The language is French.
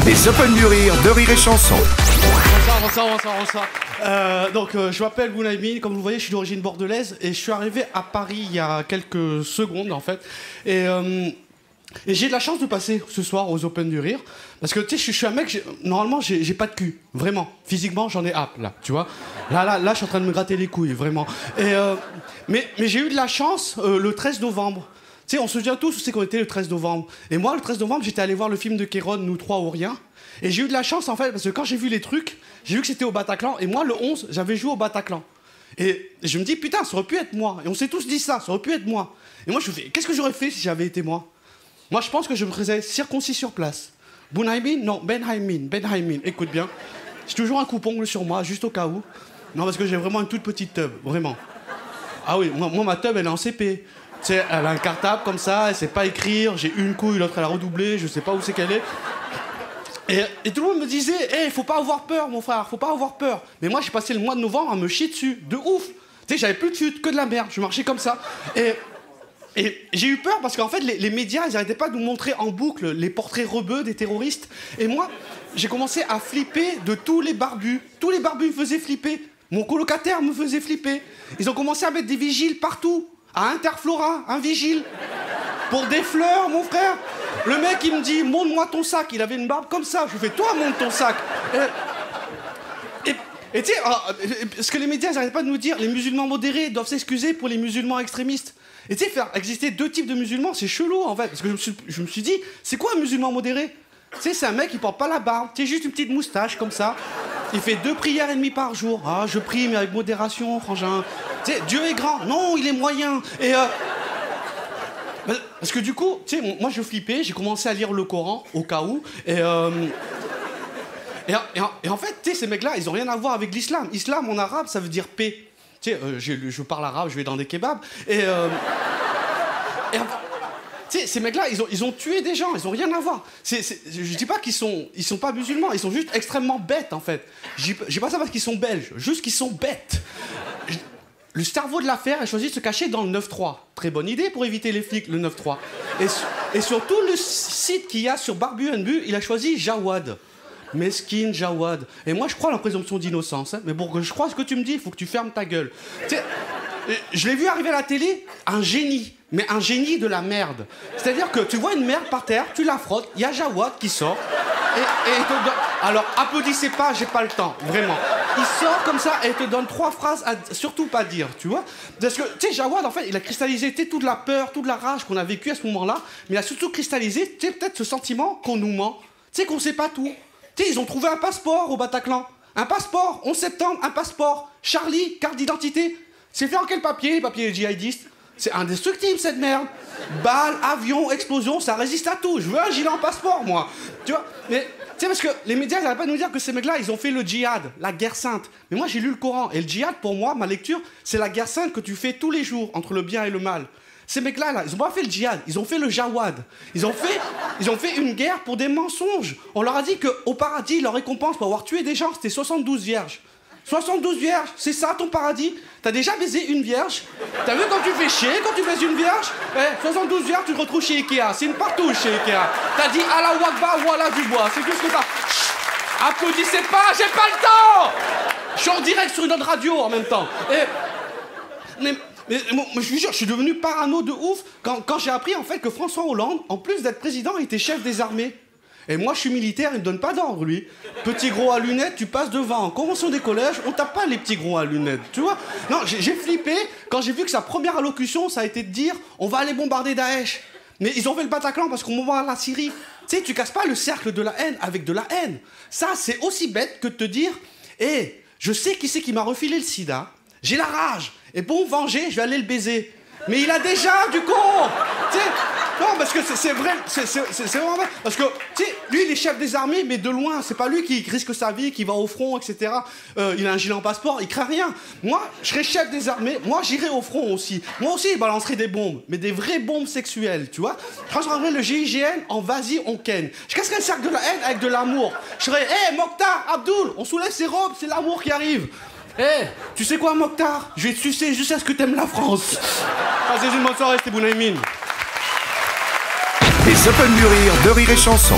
Les Open du Rire de Rire et Chanson. Bonsoir. Je m'appelle Bounaïmin, comme vous voyez, je suis d'origine bordelaise et je suis arrivé à Paris il y a quelques secondes en fait. Et j'ai de la chance de passer ce soir aux Open du Rire parce que tu sais, je suis un mec, normalement j'ai pas de cul, vraiment. Physiquement, j'en ai hâte là, tu vois. Là, je suis en train de me gratter les couilles, vraiment. Mais j'ai eu de la chance le 13 novembre. Tu sais, on se souvient tous où c'est qu'on était le 13 novembre. Et moi, le 13 novembre, j'étais allé voir le film de Kéron, Nous trois ou rien. Et j'ai eu de la chance, en fait, parce que quand j'ai vu les trucs, j'ai vu que c'était au Bataclan. Et moi, le 11, j'avais joué au Bataclan. Et je me dis, putain, ça aurait pu être moi. Et on s'est tous dit ça aurait pu être moi. Et moi, je me fais, qu'est-ce que j'aurais fait si j'avais été moi? Moi, je pense que je me faisais circoncis sur place. Bounaïmin? Non, Benhaimin. Écoute bien. J'ai toujours un coupe-ongle sur moi, juste au cas où. Non, parce que j'ai vraiment une toute petite teub, vraiment. Ah oui, moi ma teub, elle est en CP. Tu sais, elle a un cartable comme ça, elle sait pas écrire, j'ai une couille, l'autre elle a redoublé, je sais pas où c'est qu'elle est. Et tout le monde me disait, hey, faut pas avoir peur, mon frère, faut pas avoir peur. Mais moi, j'ai passé le mois de novembre à me chier dessus, de ouf. Tu sais, j'avais plus de chute, que de la merde, je marchais comme ça. Et j'ai eu peur parce qu'en fait, les médias, ils arrêtaient pas de nous montrer en boucle les portraits rebeux des terroristes. Et moi, j'ai commencé à flipper de tous les barbus. Tous les barbus me faisaient flipper. Mon colocataire me faisait flipper. Ils ont commencé à mettre des vigiles partout. À Interflora, un vigile. Pour des fleurs, mon frère. Le mec, il me dit, montre-moi ton sac. Il avait une barbe comme ça. Je fais, toi, montre ton sac. Et tu sais, ce que les médias n'arrêtent pas de nous dire, les musulmans modérés doivent s'excuser pour les musulmans extrémistes. Et tu sais, faire exister deux types de musulmans, c'est chelou, en fait. Parce que je me suis dit, c'est quoi un musulman modéré? Tu sais, c'est un mec qui porte pas la barbe. Tu sais, juste une petite moustache, comme ça. Il fait 2 prières et demie par jour. Ah, je prie, mais avec modération, frangin. Tu sais, Dieu est grand. Non, il est moyen. Parce que du coup, tu sais, moi je flippais, j'ai commencé à lire le Coran, au cas où. Et en fait, tu sais, ces mecs-là, ils ont rien à voir avec l'islam. Islam, en arabe, ça veut dire paix. Tu sais, je parle arabe, je vais dans des kebabs. Tu sais, ces mecs-là, ils ont tué des gens, ils ont rien à voir. Je dis pas qu'ils sont pas musulmans, ils sont juste extrêmement bêtes, en fait. J'ai pas ça parce qu'ils sont belges, juste qu'ils sont bêtes. Le cerveau de l'affaire a choisi de se cacher dans le 9-3. Très bonne idée pour éviter les flics, le 9-3. Et sur tout le site qu'il y a sur Barbu & il a choisi Jawad. Mesquine Jawad. Et moi, je crois à la présomption d'innocence. Hein. Mais pour que je croie ce que tu me dis, il faut que tu fermes ta gueule. T'sais, je l'ai vu arriver à la télé, un génie. Mais un génie de la merde. C'est-à-dire que tu vois une merde par terre, tu la frottes, il y a Jawad qui sort. Et il te donne... Alors, applaudissez pas, j'ai pas le temps, vraiment. Il sort comme ça et il te donne 3 phrases à surtout pas dire, tu vois. Parce que, tu sais, Jawad, en fait, il a cristallisé toute la peur, toute la rage qu'on a vécue à ce moment-là, mais il a surtout cristallisé, tu sais, peut-être ce sentiment qu'on nous ment. Tu sais, qu'on sait pas tout. Tu sais, ils ont trouvé un passeport au Bataclan. Un passeport, 11 septembre, un passeport. Charlie, carte d'identité. C'est fait en quel papier, les papiers djihadistes? C'est indestructible, cette merde. Balles, avions, explosions, ça résiste à tout. Je veux un gilet en passeport, moi. Tu vois? Mais, tu sais, parce que les médias n'arrêtent pas de nous dire que ces mecs-là, ils ont fait le djihad, la guerre sainte. Mais moi, j'ai lu le Coran. Et le djihad, pour moi, ma lecture, c'est la guerre sainte que tu fais tous les jours entre le bien et le mal. Ces mecs-là, ils ont pas fait le djihad, ils ont fait le jawad. Ils ont fait une guerre pour des mensonges. On leur a dit qu'au paradis, leur récompense pour avoir tué des gens, c'était 72 vierges. 72 vierges, c'est ça ton paradis? T'as déjà baisé une vierge? T'as vu quand tu fais chier, quand tu baises une vierge? 72 vierges, tu te retrouves chez Ikea. C'est une partouche chez Ikea. T'as dit Allah Wakba, voilà du bois. C'est tout ce que t'as. Chut, applaudissez pas, j'ai pas le temps! Je suis en direct sur une autre radio en même temps. Mais je vous jure, je suis devenu parano de ouf quand j'ai appris en fait que François Hollande, en plus d'être président, était chef des armées. Et moi, je suis militaire, il me donne pas d'ordre, lui. Petit gros à lunettes, tu passes devant. En convention des collèges, on tape pas les petits gros à lunettes, tu vois. Non, j'ai flippé quand j'ai vu que sa première allocution, ça a été de dire « On va aller bombarder Daesh ». Mais ils ont fait le Bataclan parce qu'on bombarde la Syrie. Tu sais, tu casses pas le cercle de la haine avec de la haine. Ça, c'est aussi bête que de te dire « Hé, je sais qui c'est qui m'a refilé le sida, j'ai la rage, et pour me venger, je vais aller le baiser. » Mais il a déjà, du con. Tu sais, non, parce que c'est vrai, c'est vraiment vrai. Parce que, tu sais, lui, il est chef des armées, mais de loin. C'est pas lui qui risque sa vie, qui va au front, etc. Il a un gilet en passeport, il craint rien. Moi, je serais chef des armées, moi, j'irais au front aussi. Moi aussi, il balancerait des bombes, mais des vraies bombes sexuelles, tu vois. Je transformerais le GIGN en vas-y, on ken. Je casserais le cercle de la haine avec de l'amour. Je serais, hé, Mokhtar, Abdoul, on soulève ses robes, c'est l'amour qui arrive. Hé, tu sais quoi, Mokhtar? Je vais te sucer jusqu'à ce que t'aimes la France. Passez une bonne soirée, c'était Bounaïmin. Les Open du Rire de Rire et Chanson.